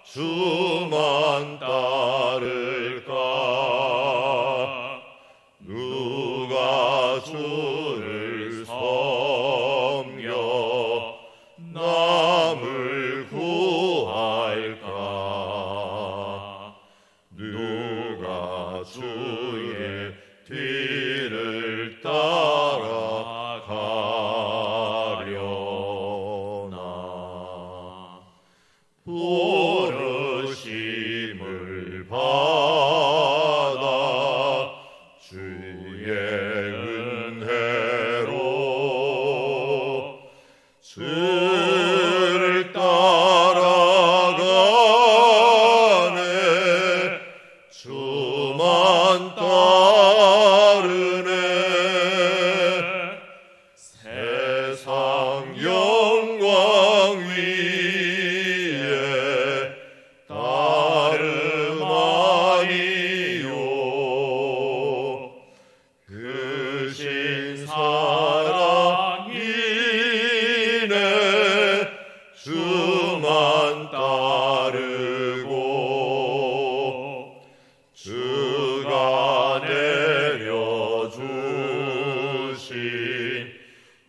주만 따를까? 누가 주를 섬겨 남을 구할까? 누가 주의 뒤를 따라가려나? 부르심을 받아 주의 은혜로 주를 따라가네. 주만 따르네. 세상 영광 위에 다름 아니요. 그 신 사랑이네. 주만 따르고 주가 내려주신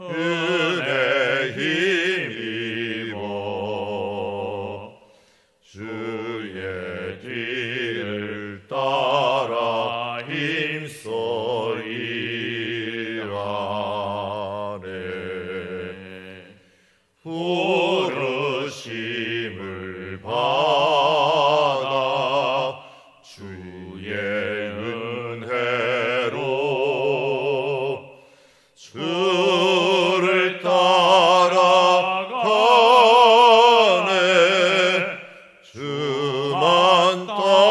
은혜 힘입어 주의 뒤를 따라 힘써이라네. 부르심을 받아 주의 은혜로 주를 따라가네. 주만 따르네.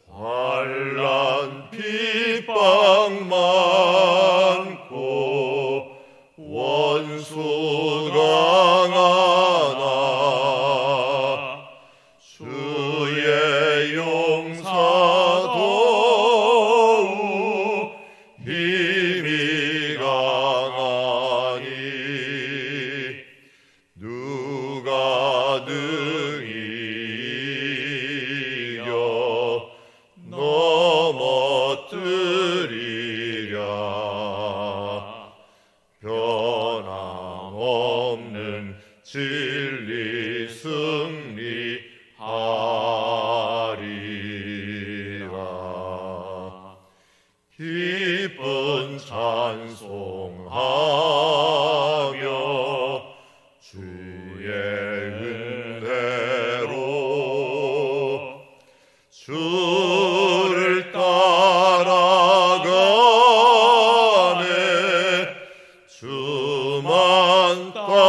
환난 핍박 많고 원수 강하나 주의 용사도 힘이 강하니 누가 능히 이겨 넘어뜨리랴. 변함없는 진리 승리하리라. 기쁜 찬송하며 주의 은혜로 주를 따라가네. 주만 따르네.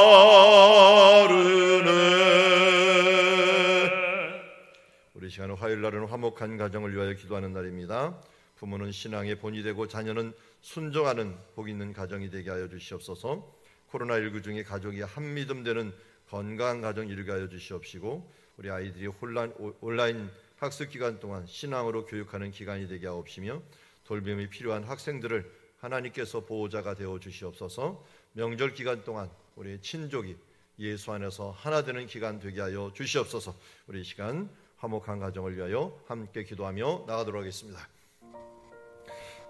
우리 시간은 화요일날은 화목한 가정을 위하여 기도하는 날입니다. 부모는 신앙의 본이 되고 자녀는 순종하는 복 있는 가정이 되게 하여 주시옵소서. 코로나19 중에 가족이 한 믿음 되는 건강한 가정 이루게 하여 주시옵시고, 우리 아이들이 온라인 학습 기간 동안 신앙으로 교육하는 기간이 되게 하옵시며, 돌봄이 필요한 학생들을 하나님께서 보호자가 되어 주시옵소서. 명절 기간 동안 우리 친족이 예수 안에서 하나 되는 기간 되게 하여 주시옵소서. 우리 이 시간 화목한 가정을 위하여 함께 기도하며 나가도록 하겠습니다.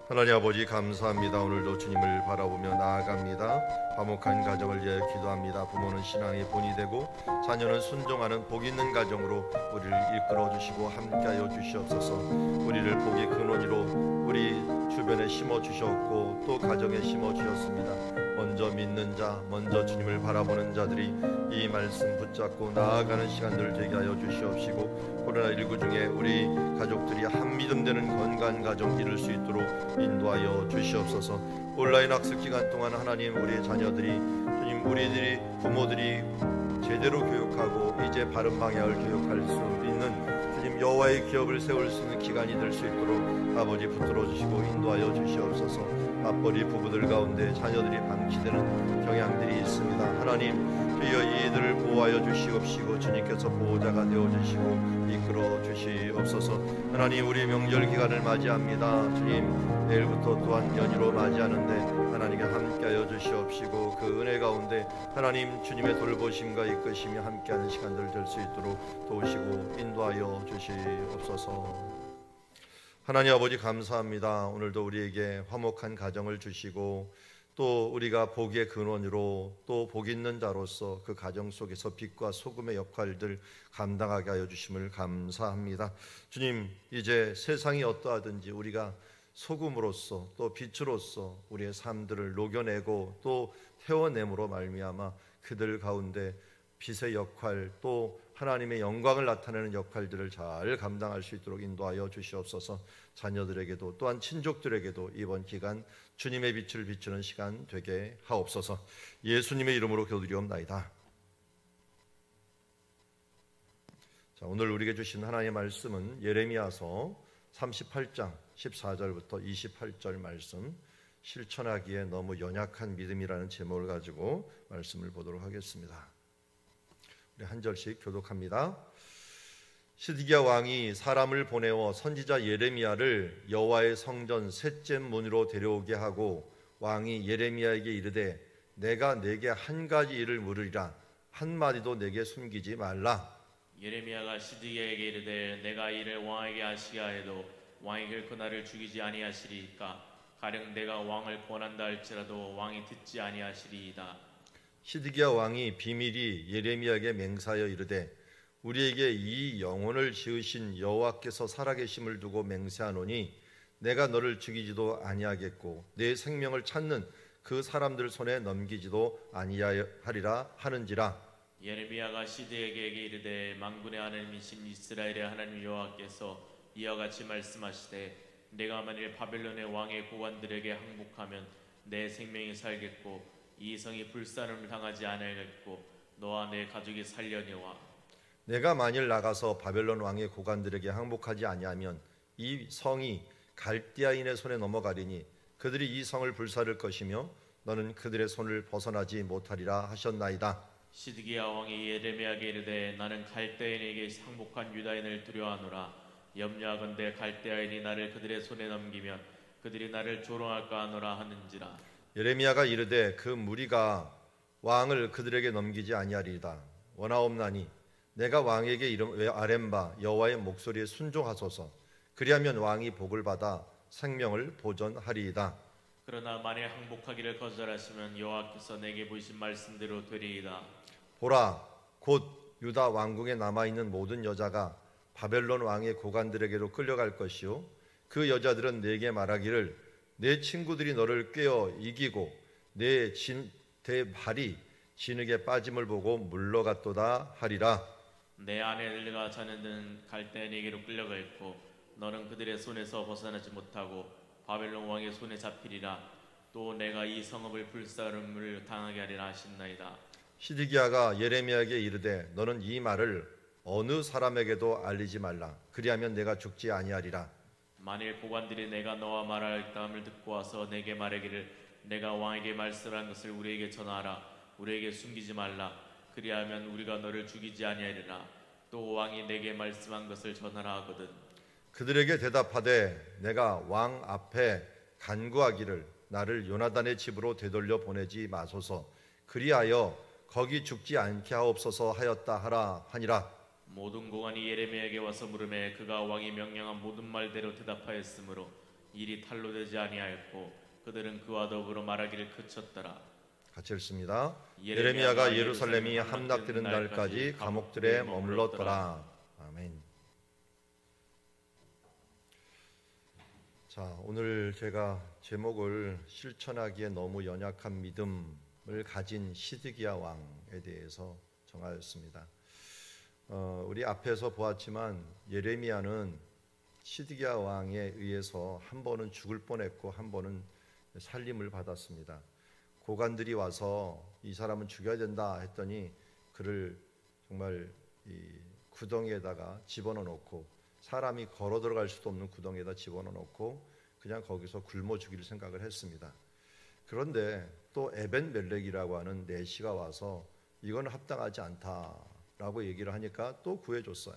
하나님 아버지 감사합니다. 오늘도 주님을 바라보며 나아갑니다. 화목한 가정을 위하여 기도합니다. 부모는 신앙의 본이 되고 자녀는 순종하는 복 있는 가정으로 우리를 이끌어 주시고 함께하여 주시옵소서. 우리를 복의 근원으로 우리 주변에 심어 주셨고 또 가정에 심어 주셨습니다. 먼저 믿는 자, 먼저 주님을 바라보는 자들이 이 말씀 붙잡고 나아가는 시간들 되게 하여 주시옵시고, 코로나19 중에 우리 가족들이 한 믿음 되는 건강한 가정 이룰 수 있도록 인도하여 주시옵소서. 온라인 학습 기간 동안 하나님, 우리의 자녀들이 주님, 우리들이 부모들이 제대로 교육하고 이제 바른 방향을 교육할 수 있는 주님 여호와의 기업을 세울 수 있는 기간이 될 수 있도록 아버지 붙들어 주시고 인도하여 주시옵소서. 맞벌이 부부들 가운데 자녀들이 방치되는 경향들이 있습니다. 하나님, 주여 이들을 보호하여 주시옵시고 주님께서 보호자가 되어 주시고 이끌어 주시옵소서. 하나님, 우리 명절 기간을 맞이합니다. 주님, 내일부터 또한 연휴로 맞이하는데 하나님께 함께하여 주시옵시고 그 은혜 가운데 하나님 주님의 돌보심과 이끄심이 함께하는 시간들 될 수 있도록 도우시고 인도하여 주시옵소서. 하나님 아버지 감사합니다. 오늘도 우리에게 화목한 가정을 주시고 또 우리가 복의 근원으로 또 복 있는 자로서 그 가정 속에서 빛과 소금의 역할들 감당하게 하여 주심을 감사합니다. 주님, 이제 세상이 어떠하든지 우리가 소금으로서 또 빛으로서 우리의 삶들을 녹여내고 또 태워냄으로 말미암아 그들 가운데 빛의 역할 또 하나님의 영광을 나타내는 역할들을 잘 감당할 수 있도록 인도하여 주시옵소서. 자녀들에게도 또한 친족들에게도 이번 기간 주님의 빛을 비추는 시간 되게 하옵소서. 예수님의 이름으로 기도드리옵나이다. 자, 오늘 우리에게 주신 하나님의 말씀은 예레미야서 38장 14절부터 28절 말씀, 실천하기에 너무 연약한 믿음이라는 제목을 가지고 말씀을 보도록 하겠습니다. 우리 한 절씩 교독합니다. 시드기야 왕이 사람을 보내어 선지자 예레미야를 여호와의 성전 셋째 문으로 데려오게 하고 왕이 예레미야에게 이르되 내가 내게 한 가지 일을 물으리라 한 마디도 내게 숨기지 말라. 예레미야가 시드기야에게 이르되 내가 이를 왕에게 하시게 하여도 왕이 결코 나를 죽이지 아니하시리이까 가령 내가 왕을 권한다 할지라도 왕이 듣지 아니하시리이다. 시드기야 왕이 비밀이 예레미야에게 맹세하여 이르되 우리에게 이 영혼을 지으신 여호와께서 살아계심을 두고 맹세하노니 내가 너를 죽이지도 아니하겠고 내 생명을 찾는 그 사람들 손에 넘기지도 아니하리라 하는지라. 예레미야가 시드기야에게 이르되 만군의 하나님이신 이스라엘의 하나님 여호와께서 이와 같이 말씀하시되 내가 만일 바벨론의 왕의 고관들에게 항복하면 내 생명이 살겠고 이 성이 불사름을 당하지 아니하겠고 너와 내 가족이 살려니와 내가 만일 나가서 바벨론 왕의 고관들에게 항복하지 아니하면 이 성이 갈대아인의 손에 넘어가리니 그들이 이 성을 불사를 것이며 너는 그들의 손을 벗어나지 못하리라 하셨나이다. 시드기야 왕이 예레미야에게 이르되 나는 갈대아인에게 항복한 유다인을 두려워하노라. 염려하건대 갈대아인이 나를 그들의 손에 넘기면 그들이 나를 조롱할까 하노라 하는지라. 예레미야가 이르되 그 무리가 왕을 그들에게 넘기지 아니하리이다. 원하옵나니 내가 왕에게 아뢰는 바 여호와의 목소리에 순종하소서. 그리하면 왕이 복을 받아 생명을 보존하리이다. 그러나 만일 항복하기를 거절하시면 여호와께서 내게 보이신 말씀대로 되리이다. 보라, 곧 유다 왕궁에 남아있는 모든 여자가 바벨론 왕의 고관들에게로 끌려갈 것이요 그 여자들은 내게 말하기를 내 친구들이 너를 꿰어 이기고 내 발이 진흙에 빠짐을 보고 물러갔도다 하리라. 내 아내들과 자녀들은 갈대아인에게로 끌려가 있고 너는 그들의 손에서 벗어나지 못하고 바벨론 왕의 손에 잡히리라. 또 내가 이 성읍을 불사름을 당하게 하리라 하신나이다. 시드기야가 예레미야에게 이르되 너는 이 말을 어느 사람에게도 알리지 말라. 그리하면 내가 죽지 아니하리라. 만일 고관들이 내가 너와 말하였다함을 듣고 와서 내게 말하기를 내가 왕에게 말씀한 것을 우리에게 전하라. 우리에게 숨기지 말라. 그리하면 우리가 너를 죽이지 아니하리라. 또 왕이 내게 말씀한 것을 전하라 하거든. 그들에게 대답하되 내가 왕 앞에 간구하기를 나를 요나단의 집으로 되돌려 보내지 마소서. 그리하여 거기 죽지 않게 하옵소서 하였다 하라 하니라. 모든 고관이 예레미야에게 와서 물으매 그가 왕이 명령한 모든 말대로 대답하였으므로 일이 탄로되지 아니하였고 그들은 그와 더불어 말하기를 그쳤더라. 같이 읽습니다. 예레미야가 예루살렘이 함락되는 날까지 감옥들에 머물렀더라. 아멘. 자, 오늘 제가 제목을 실천하기에 너무 연약한 믿음을 가진 시드기야 왕에 대해서 정하였습니다. 우리 앞에서 보았지만 예레미야는 시드기야 왕에 의해서 한 번은 죽을 뻔했고 한 번은 살림을 받았습니다. 고관들이 와서 이 사람은 죽여야 된다 했더니 그를 정말 이 구덩이에다가 집어넣어 놓고 사람이 걸어 들어갈 수도 없는 구덩이에다 집어넣어 놓고 그냥 거기서 굶어 죽일 생각을 했습니다. 그런데 또 에벤멜렉이라고 하는 내시가 와서 이건 합당하지 않다라고 얘기를 하니까 또 구해줬어요.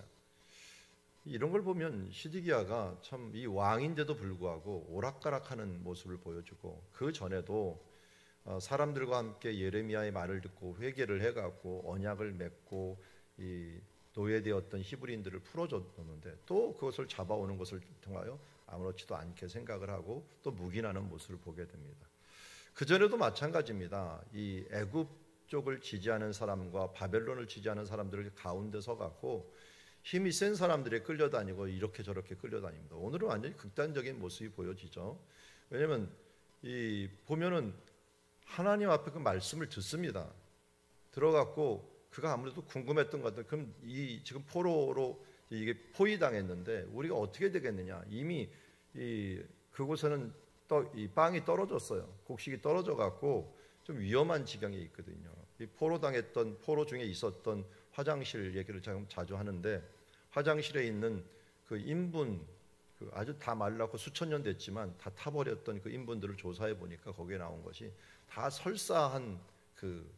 이런 걸 보면 시드기야가 참 이 왕인데도 불구하고 오락가락하는 모습을 보여주고 그 전에도 사람들과 함께 예레미야의 말을 듣고 회개를 해갖고 언약을 맺고 이 노예되었던 히브리인들을 풀어줬는데 또 그것을 잡아오는 것을 통하여 아무렇지도 않게 생각을 하고 또 묵인하는 모습을 보게 됩니다. 그 전에도 마찬가지입니다. 이 애굽 쪽을 지지하는 사람과 바벨론을 지지하는 사람들을 가운데 서갖고 힘이 센 사람들이 끌려다니고 이렇게 저렇게 끌려다닙니다. 오늘은 완전히 극단적인 모습이 보여지죠. 왜냐하면 이 보면은 하나님 앞에 그 말씀을 듣습니다. 들어갔고 그가 아무래도 궁금했던 것 같아요. 그럼 이 지금 포로로 이게 포위당했는데 우리가 어떻게 되겠느냐? 이미 이 그곳에는 이 빵이 떨어졌어요. 곡식이 떨어져 갖고 좀 위험한 지경에 있거든요. 이 포로당했던 포로 중에 있었던 화장실 얘기를 자주 하는데 화장실에 있는 그 인분 그 아주 다 말랐고 수천 년 됐지만 다 타버렸던 그 인분들을 조사해 보니까 거기에 나온 것이 다 설사한 그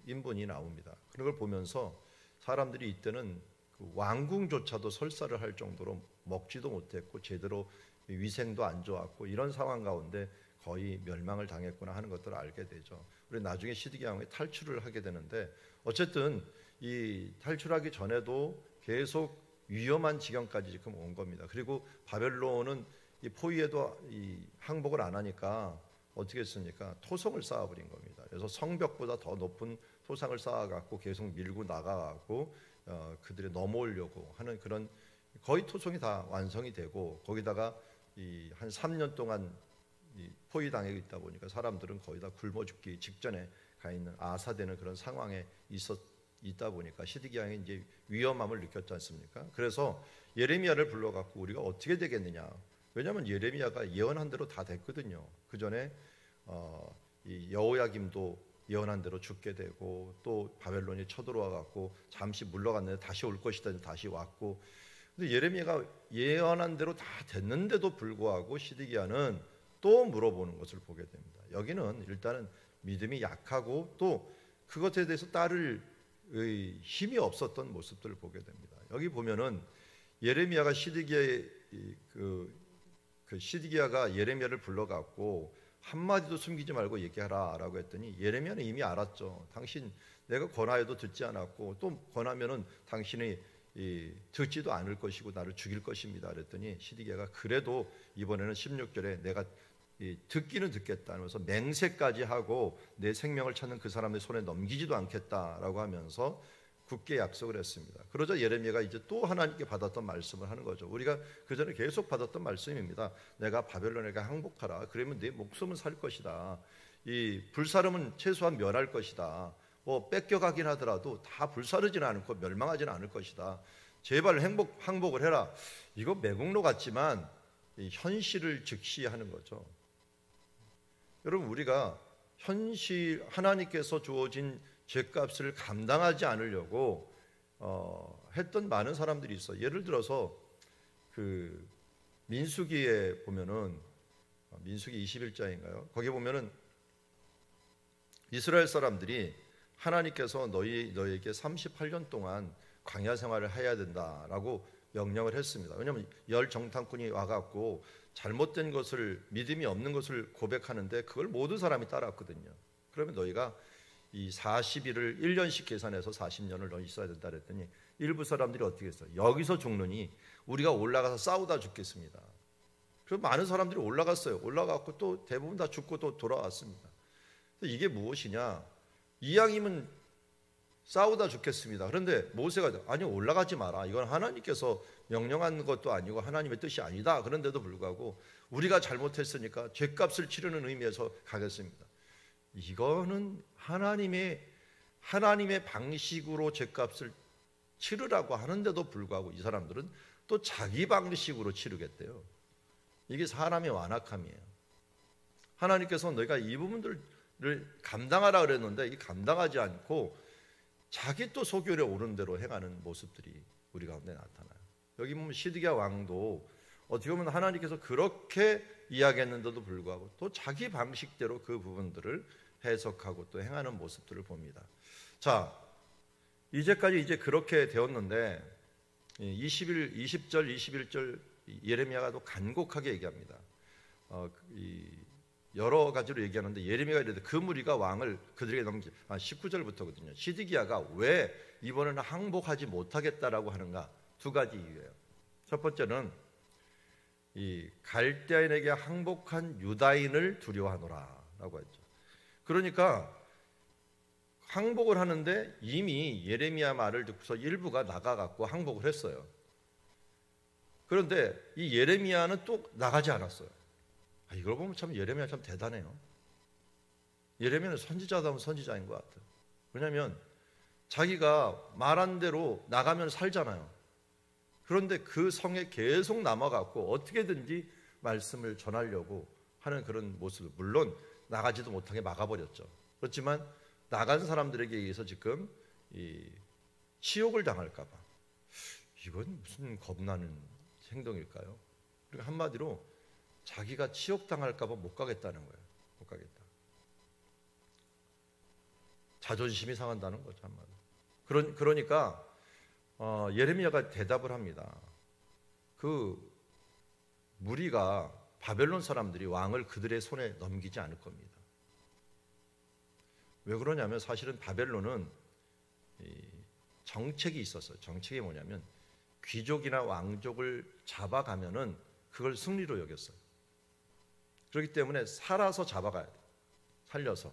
인분이 나옵니다. 그런 걸 보면서 사람들이 이때는 그 왕궁조차도 설사를 할 정도로 먹지도 못했고 제대로 위생도 안 좋았고 이런 상황 가운데 거의 멸망을 당했구나 하는 것들을 알게 되죠. 우리 나중에 시드기야 왕이 탈출을 하게 되는데 어쨌든 이 탈출하기 전에도 계속 위험한 지경까지 지금 온 겁니다. 그리고 바벨론은 이 포위에도 이 항복을 안 하니까 어떻게 했습니까? 토성을 쌓아버린 겁니다. 그래서 성벽보다 더 높은 토상을 쌓아갖고 계속 밀고 나가갖고 그들이 넘어오려고 하는 그런 거의 토성이 다 완성이 되고 거기다가 이 한 3년 동안 이 포위당해 있다 보니까 사람들은 거의 다 굶어 죽기 직전에 가 있는 아사되는 그런 상황에 있다 보니까 시드기야 왕이 이제 위험함을 느꼈지 않습니까? 그래서 예레미야를 불러갖고 우리가 어떻게 되겠느냐? 왜냐하면 예레미야가 예언한 대로 다 됐거든요. 그 전에 이 여호야김도 예언한 대로 죽게 되고 또 바벨론이 쳐들어와 갖고 잠시 물러갔는데 다시 올 것이다 다시 왔고 근데 예레미야가 예언한 대로 다 됐는데도 불구하고 시드기야는 또 물어보는 것을 보게 됩니다. 여기는 일단은 믿음이 약하고 또 그것에 대해서 따를 힘이 없었던 모습들을 보게 됩니다. 여기 보면은 예레미야가 시드기야가 예레미야를 불러갖고 한마디도 숨기지 말고 얘기하라라고 했더니 예레미야는 이미 알았죠. 당신 내가 권하여도 듣지 않았고 또 권하면은 당신이 듣지도 않을 것이고 나를 죽일 것입니다. 그랬더니 시드기야가 그래도 이번에는 16절에 내가 듣기는 듣겠다 하면서 맹세까지 하고 내 생명을 찾는 그 사람의 손에 넘기지도 않겠다라고 하면서 굳게 약속을 했습니다. 그러자 예레미야가 이제 또 하나님께 받았던 말씀을 하는 거죠. 우리가 그 전에 계속 받았던 말씀입니다. 내가 바벨론에게 항복하라. 그러면 내 목숨은 살 것이다. 이 불사름은 최소한 멸할 것이다. 뭐 뺏겨가긴 하더라도 다 불사르지는 않고 멸망하지는 않을 것이다. 제발 항복을 해라. 이거 매국노 같지만 현실을 직시하는 거죠. 여러분 우리가 현실 하나님께서 주어진 죄값을 감당하지 않으려고 했던 많은 사람들이 있어. 예를 들어서 그 민수기에 보면은 민수기 21장인가요? 거기 보면은 이스라엘 사람들이 하나님께서 너희에게 38년 동안 광야 생활을 해야 된다라고 명령을 했습니다. 왜냐하면 열 정탐꾼이 와갖고 잘못된 것을 믿음이 없는 것을 고백하는데 그걸 모든 사람이 따랐거든요. 그러면 너희가 이 40일을 1년씩 계산해서 40년을 너희 있어야 된다 그랬더니 일부 사람들이 어떻게 했어요? 여기서 죽느니 우리가 올라가서 싸우다 죽겠습니다. 그래서 많은 사람들이 올라갔어요. 올라갔고 또 대부분 다 죽고 또 돌아왔습니다. 이게 무엇이냐? 이왕이면 싸우다 죽겠습니다. 그런데 모세가 아니 올라가지 마라. 이건 하나님께서 명령한 것도 아니고 하나님의 뜻이 아니다. 그런데도 불구하고 우리가 잘못했으니까 죄값을 치르는 의미에서 가겠습니다. 이거는 하나님의 방식으로 죄값을 치르라고 하는데도 불구하고 이 사람들은 또 자기 방식으로 치르겠대요. 이게 사람의 완악함이에요. 하나님께서 너희가 이 부분들을 감당하라 그랬는데 이 감당하지 않고 자기 또 소견에 오른 대로 행하는 모습들이 우리 가운데 나타나요. 여기 보면 시드기야 왕도 어떻게 보면 하나님께서 그렇게 이야기했는데도 불구하고 또 자기 방식대로 그 부분들을 해석하고 또 행하는 모습들을 봅니다. 자, 이제까지 이제 그렇게 되었는데 20절, 21절 예레미야가 또 간곡하게 얘기합니다. 여러 가지로 얘기하는데 예레미야가 이르되 그 무리가 왕을 그들에게 넘기 19절부터거든요. 시드기야가 왜 이번에는 항복하지 못하겠다라고 하는가? 두 가지 이유예요. 첫 번째는 이 갈대아인에게 항복한 유다인을 두려워하노라라고 했죠. 그러니까 항복을 하는데 이미 예레미야 말을 듣고서 일부가 나가갖고 항복을 했어요. 그런데 이 예레미야는 또 나가지 않았어요. 이걸 보면 참 예레미야 참 대단해요. 예레미야는 선지자다운 선지자인 것 같아요. 왜냐하면 자기가 말한 대로 나가면 살잖아요. 그런데 그 성에 계속 남아갖고 어떻게든지 말씀을 전하려고 하는 그런 모습, 물론 나가지도 못하게 막아버렸죠. 그렇지만 나간 사람들에게 의해서 지금 이 치욕을 당할까봐 이건 무슨 겁나는 행동일까요? 그러니까 한마디로 자기가 치욕당할까봐 못 가겠다는 거예요. 못 가겠다. 자존심이 상한다는 거죠, 한마디로. 그러니까 예레미야가 대답을 합니다. 그 무리가 바벨론 사람들이 왕을 그들의 손에 넘기지 않을 겁니다. 왜 그러냐면 사실은 바벨론은 정책이 있었어요. 정책이 뭐냐면 귀족이나 왕족을 잡아가면은 그걸 승리로 여겼어요. 그렇기 때문에 살아서 잡아가야 돼요. 살려서.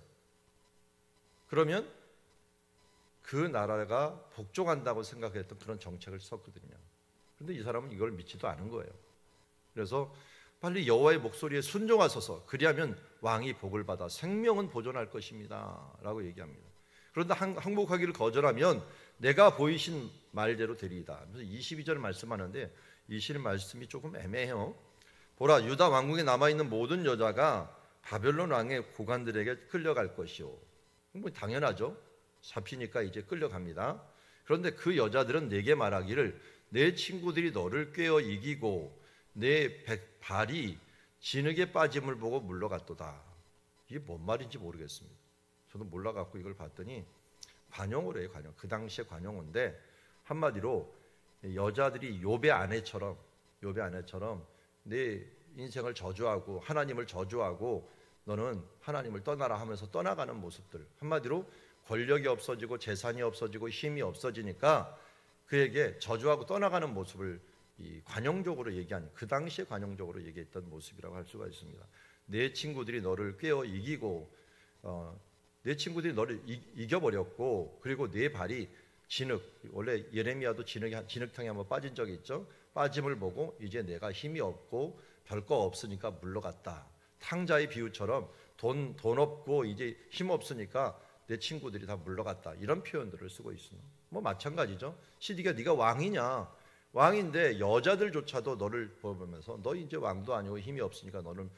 그러면 그 나라가 복종한다고 생각했던 그런 정책을 썼거든요. 그런데 이 사람은 이걸 믿지도 않은 거예요. 그래서 빨리 여호와의 목소리에 순종하소서, 그리하면 왕이 복을 받아 생명은 보존할 것입니다 라고 얘기합니다. 그런데 항복하기를 거절하면 내가 보이신 말대로 되리이다. 그래서 22절 말씀하는데 이 실 말씀이 조금 애매해요. 보라, 유다 왕궁에 남아있는 모든 여자가 바벨론 왕의 고관들에게 끌려갈 것이요. 뭐 당연하죠. 잡히니까 이제 끌려갑니다. 그런데 그 여자들은 내게 말하기를 내 친구들이 너를 꿰어 이기고 내 발이 진흙에 빠짐을 보고 물러갔도다. 이게 뭔 말인지 모르겠습니다. 저도 몰라갖고 이걸 봤더니 관용어로 해요. 관용. 그 당시에 관용어인데 한마디로 여자들이 욥의 아내처럼 내 인생을 저주하고 하나님을 저주하고 너는 하나님을 떠나라 하면서 떠나가는 모습들, 한마디로 권력이 없어지고 재산이 없어지고 힘이 없어지니까 그에게 저주하고 떠나가는 모습을 이 관용적으로 얘기하는, 그 당시에 관용적으로 얘기했던 모습이라고 할 수가 있습니다. 내 친구들이 너를 꿰어 이기고 내 친구들이 너를 이겨버렸고, 그리고 내 발이 진흙, 원래 예레미야도 진흙탕에 한번 빠진 적이 있죠. 빠짐을 보고 이제 내가 힘이 없고 별 거 없으니까 물러갔다. 탕자의 비유처럼 돈 없고 이제 힘 없으니까 내 친구들이 다 물러갔다. 이런 표현들을 쓰고 있습니다. 뭐 마찬가지죠. 시디가 네가 왕이냐? 왕인데 여자들조차도 너를 보면서 너 이제 왕도 아니고 힘이 없으니까 너는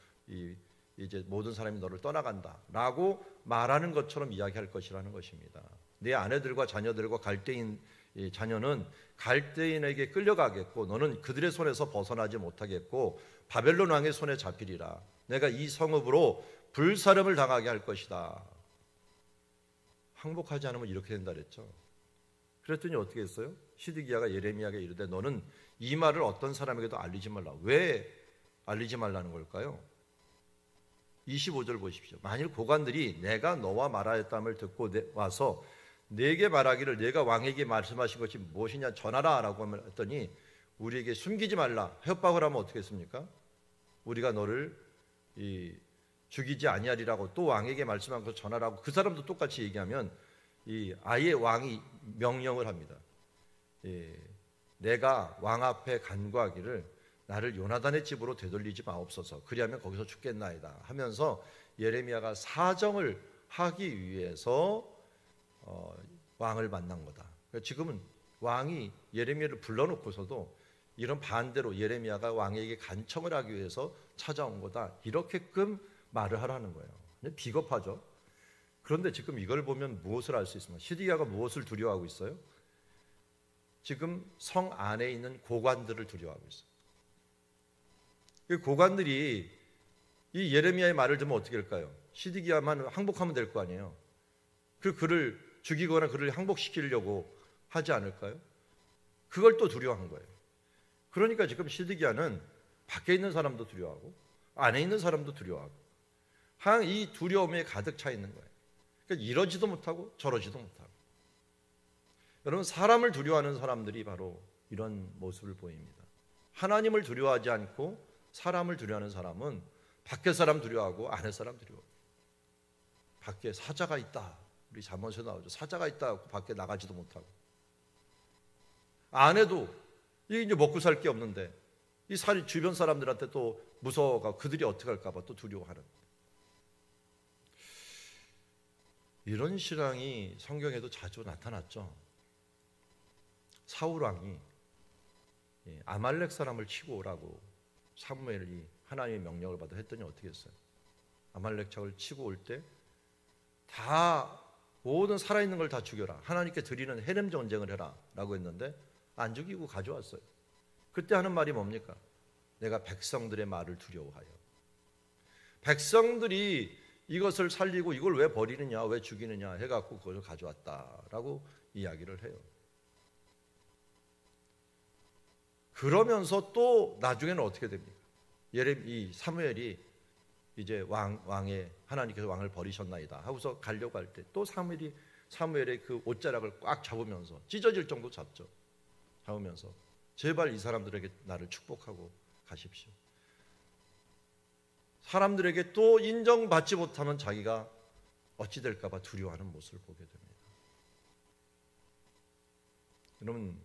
이제 모든 사람이 너를 떠나간다라고 말하는 것처럼 이야기할 것이라는 것입니다. 내 아내들과 자녀들과 갈대인 자녀는 갈대인에게 끌려가겠고 너는 그들의 손에서 벗어나지 못하겠고 바벨론 왕의 손에 잡히리라. 내가 이 성읍으로 불사름을 당하게 할 것이다. 항복하지 않으면 이렇게 된다 그랬죠. 그랬더니 어떻게 했어요? 시드기야가 예레미야에게 이르되 너는 이 말을 어떤 사람에게도 알리지 말라. 왜 알리지 말라는 걸까요? 25절 보십시오. 만일 고관들이 내가 너와 말하였담을 듣고 와서 내게 말하기를 내가 왕에게 말씀하신 것이 무엇이냐 전하라 라고 했더니 우리에게 숨기지 말라 협박을 하면 어떻게 했습니까? 우리가 너를 죽이지 아니하리라고 또 왕에게 말씀한 것 전하라고 그 사람도 똑같이 얘기하면 아예 왕이 명령을 합니다. 내가 왕 앞에 간구하기를 나를 요나단의 집으로 되돌리지 마옵소서, 그리하면 거기서 죽겠나이다 하면서 예레미야가 사정을 하기 위해서 왕을 만난 거다. 그러니까 지금은 왕이 예레미야를 불러놓고서도 이런 반대로 예레미야가 왕에게 간청을 하기 위해서 찾아온 거다, 이렇게끔 말을 하라는 거예요. 비겁하죠. 그런데 지금 이걸 보면 무엇을 알 수 있습니까? 시드기야가 무엇을 두려워하고 있어요? 지금 성 안에 있는 고관들을 두려워하고 있어요. 고관들이 이 예레미야의 말을 듣면 어떻게 할까요? 시드기야만 항복하면 될 거 아니에요. 그를 죽이거나 그를 항복시키려고 하지 않을까요? 그걸 또 두려워한 거예요. 그러니까 지금 시드기야는 밖에 있는 사람도 두려워하고 안에 있는 사람도 두려워하고 항상 이 두려움에 가득 차 있는 거예요. 그러니까 이러지도 못하고 저러지도 못하고. 여러분, 사람을 두려워하는 사람들이 바로 이런 모습을 보입니다. 하나님을 두려워하지 않고 사람을 두려워하는 사람은 밖에 사람 두려워하고 안에 사람 두려워. 밖에 사자가 있다. 우리 잠언에서 나오죠. 사자가 있다. 밖에 나가지도 못하고. 안에도 이게 이제 먹고 살 게 없는데 이 주변 사람들한테 또 무서워가 그들이 어떻게 할까봐 또 두려워하는. 이런 신앙이 성경에도 자주 나타났죠. 사울 왕이 아말렉 사람을 치고 오라고 사무엘이 하나님의 명령을 받아 했더니 어떻게 했어요? 아말렉 적을 치고 올 때 다 모든 살아있는 걸 다 죽여라. 하나님께 드리는 헤렘 전쟁을 해라 라고 했는데 안 죽이고 가져왔어요. 그때 하는 말이 뭡니까? 내가 백성들의 말을 두려워하여. 백성들이 이것을 살리고 이걸 왜 버리느냐, 왜 죽이느냐 해갖고 그걸 가져왔다라고 이야기를 해요. 그러면서 또 나중에는 어떻게 됩니까? 이 사무엘이 이제 왕의 하나님께서 왕을 버리셨나이다 하고서 가려고 할 때 또 사무엘의 그 옷자락을 꽉 잡으면서 찢어질 정도 잡으면서 제발 이 사람들에게 나를 축복하고 가십시오. 사람들에게 또 인정받지 못하면 자기가 어찌 될까 봐 두려워하는 모습을 보게 됩니다. 여러분,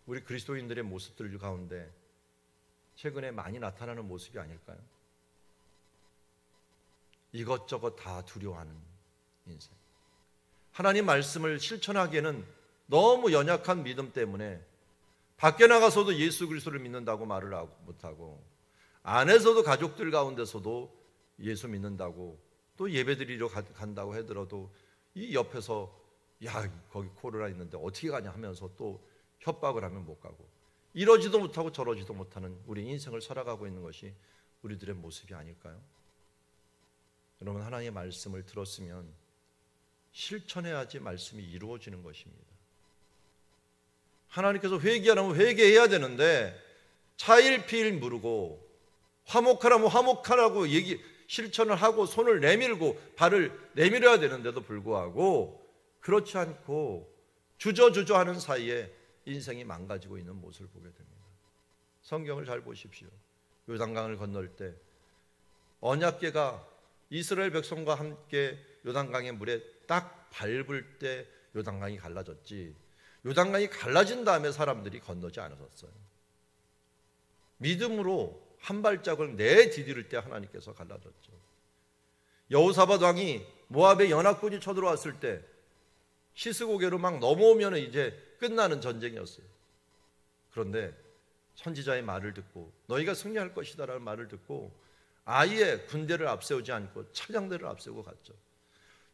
우리 그리스도인들의 모습들 가운데 최근에 많이 나타나는 모습이 아닐까요? 이것저것 다 두려워하는 인생. 하나님 말씀을 실천하기에는 너무 연약한 믿음 때문에 밖에 나가서도 예수 그리스도를 믿는다고 말을 못하고 안에서도 가족들 가운데서도 예수 믿는다고 또 예배드리러 간다고 하더라도 이 옆에서 야 거기 코로나 있는데 어떻게 가냐 하면서 또 협박을 하면 못 가고 이러지도 못하고 저러지도 못하는 우리 인생을 살아가고 있는 것이 우리들의 모습이 아닐까요? 여러분, 하나님의 말씀을 들었으면 실천해야지 말씀이 이루어지는 것입니다. 하나님께서 회개하라면 회개해야 되는데 차일피일 무르고 화목하라면 화목하라고 실천을 하고 손을 내밀고 발을 내밀어야 되는데도 불구하고 그렇지 않고 주저하는 사이에 인생이 망가지고 있는 모습을 보게 됩니다. 성경을 잘 보십시오. 요단강을 건널 때 언약궤가 이스라엘 백성과 함께 요단강의 물에 딱 밟을 때 요단강이 갈라졌지 요단강이 갈라진 다음에 사람들이 건너지 않았었어요. 믿음으로 한 발짝을 내디딜 때 하나님께서 갈라졌죠. 여호사밧 왕이 모압의 연합군이 쳐들어왔을 때 시스고개로 막 넘어오면 이제 끝나는 전쟁이었어요. 그런데 선지자의 말을 듣고 너희가 승리할 것이다 라는 말을 듣고 아예 군대를 앞세우지 않고 찬양대를 앞세우고 갔죠.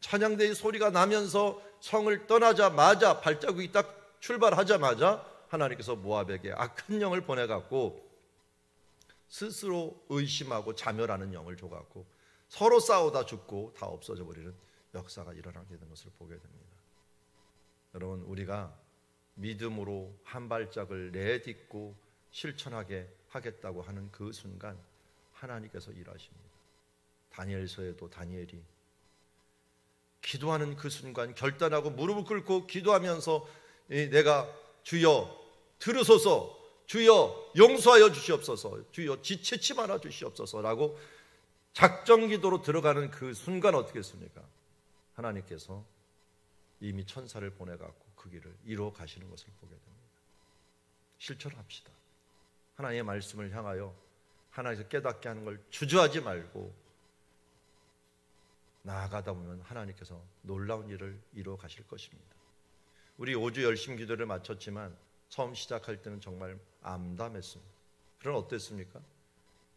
찬양대의 소리가 나면서 성을 떠나자마자 발자국이 딱 출발하자마자 하나님께서 모압에게 악한 영을 보내갖고 스스로 의심하고 자멸하는 영을 줘갖고 서로 싸우다 죽고 다 없어져 버리는 역사가 일어나게 된 것을 보게 됩니다. 여러분, 우리가 믿음으로 한 발짝을 내딛고 실천하게 하겠다고 하는 그 순간 하나님께서 일하십니다. 다니엘서에도 다니엘이 기도하는 그 순간 결단하고 무릎을 꿇고 기도하면서 내가 주여 들으소서, 주여 용서하여 주시옵소서, 주여 지체치 말아 주시옵소서라고 작정 기도로 들어가는 그 순간 어떻게 했습니까? 하나님께서 이미 천사를 보내갖고 그 길을 이루어 가시는 것을 보게 됩니다. 실천합시다. 하나님의 말씀을 향하여 하나님께서 깨닫게 하는 걸 주저하지 말고 나아가다 보면 하나님께서 놀라운 일을 이루어 가실 것입니다. 우리 5주 열심 기도를 마쳤지만 처음 시작할 때는 정말 암담했습니다. 그럼 어땠습니까?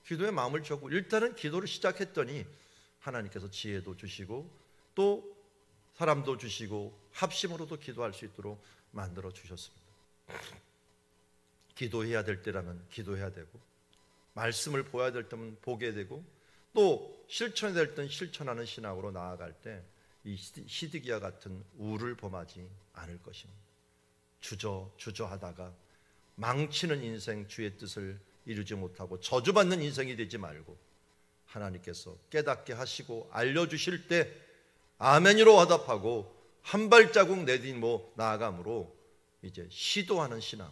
기도에 마음을 주고 일단은 기도를 시작했더니 하나님께서 지혜도 주시고 또 사람도 주시고 합심으로도 기도할 수 있도록 만들어 주셨습니다. 기도해야 될 때라면 기도해야 되고 말씀을 보아야 될 때면 보게 되고 또 실천해야 될 때는 실천하는 신앙으로 나아갈 때 이 시드기야 같은 우를 범하지 않을 것입니다. 주저하다가 망치는 인생, 주의 뜻을 이루지 못하고 저주받는 인생이 되지 말고 하나님께서 깨닫게 하시고 알려주실 때 아멘이로 화답하고 한 발자국 내딛고 나아감으로 이제 시도하는 신앙,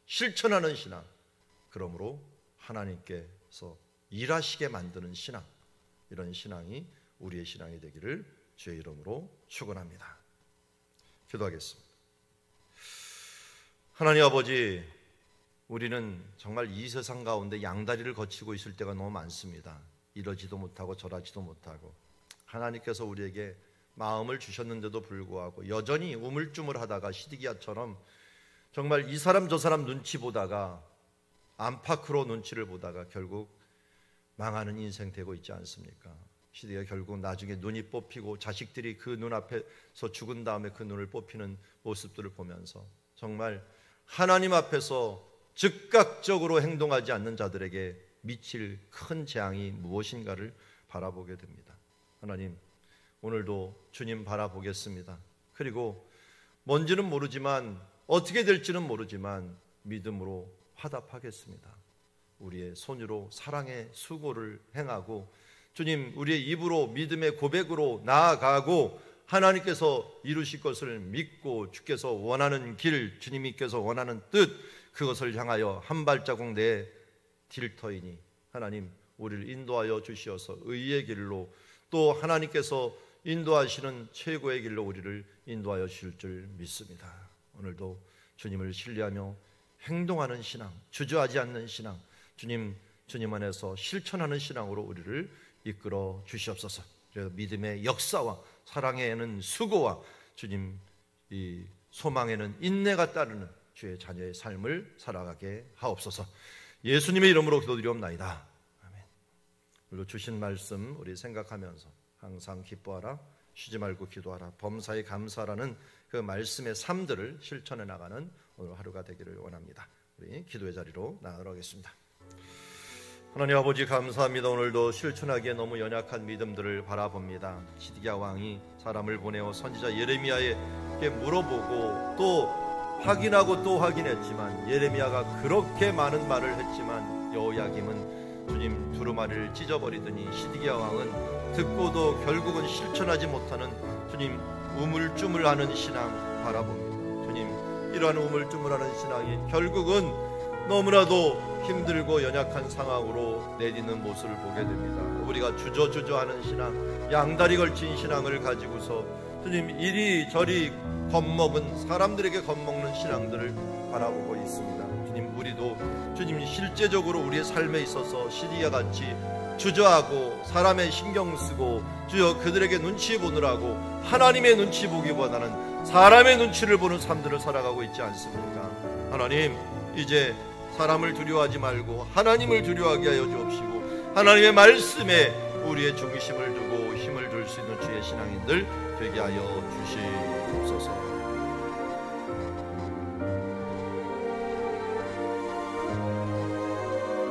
실천하는 신앙, 그러므로 하나님께서 일하시게 만드는 신앙, 이런 신앙이 우리의 신앙이 되기를 주의 이름으로 축원합니다. 기도하겠습니다. 하나님 아버지, 우리는 정말 이 세상 가운데 양다리를 거치고 있을 때가 너무 많습니다. 이러지도 못하고 저러지도 못하고, 하나님께서 우리에게 마음을 주셨는데도 불구하고 여전히 우물쭈물하다가 시드기야처럼 정말 이 사람 저 사람 눈치 보다가 안팎으로 눈치를 보다가 결국 망하는 인생 되고 있지 않습니까? 시드기야 결국 나중에 눈이 뽑히고 자식들이 그 눈앞에서 죽은 다음에 그 눈을 뽑히는 모습들을 보면서 정말 하나님 앞에서 즉각적으로 행동하지 않는 자들에게 미칠 큰 재앙이 무엇인가를 바라보게 됩니다. 하나님, 오늘도 주님 바라보겠습니다. 그리고 뭔지는 모르지만, 어떻게 될지는 모르지만 믿음으로 화답하겠습니다. 우리의 손으로 사랑의 수고를 행하고 주님, 우리의 입으로 믿음의 고백으로 나아가고 하나님께서 이루실 것을 믿고 주께서 원하는 길, 주님께서 원하는 뜻, 그것을 향하여 한 발자국 내딜 터이니 하나님, 우리를 인도하여 주시어서 의의 길로, 또 하나님께서 인도하시는 최고의 길로 우리를 인도하여 주실 줄 믿습니다. 오늘도 주님을 신뢰하며 행동하는 신앙, 주저하지 않는 신앙, 주님 안에서 실천하는 신앙으로 우리를 이끌어 주시옵소서. 그래서 믿음의 역사와 사랑에는 수고와 주님 이 소망에는 인내가 따르는 주의 자녀의 삶을 살아가게 하옵소서. 예수님의 이름으로 기도드리옵나이다. 아멘. 오늘도 주신 말씀 우리 생각하면서 항상 기뻐하라, 쉬지 말고 기도하라, 범사에 감사하라는 그 말씀의 삶들을 실천해 나가는 오늘 하루가 되기를 원합니다. 우리 기도의 자리로 나아가겠습니다. 하나님 아버지, 감사합니다. 오늘도 실천하기에 너무 연약한 믿음들을 바라봅니다. 시드기야 왕이 사람을 보내어 선지자 예레미야에게 물어보고 또 확인하고 또 확인했지만, 예레미야가 그렇게 많은 말을 했지만 여호야김은 주님 두루마리를 찢어버리더니 시드기야 왕은 듣고도 결국은 실천하지 못하는 주님 우물쭈물하는 신앙 바라봅니다. 주님, 이러한 우물쭈물하는 신앙이 결국은 너무나도 힘들고 연약한 상황으로 내딛는 모습을 보게 됩니다. 우리가 주저하는 신앙, 양다리 걸친 신앙을 가지고서 주님 이리저리 겁먹은, 사람들에게 겁먹는 신앙들을 바라보고 있습니다. 주님, 우리도 주님 실제적으로 우리의 삶에 있어서 시드기야 같이 주저하고 사람의 신경 쓰고 주여 그들에게 눈치 보느라고 하나님의 눈치 보기보다는 사람의 눈치를 보는 삶들을 살아가고 있지 않습니까? 하나님, 이제 사람을 두려워하지 말고 하나님을 두려워하게 하여 주옵시고 하나님의 말씀에 우리의 중심을 두고 힘을 줄 수 있는 주의 신앙인들 되게 하여 주시옵소서.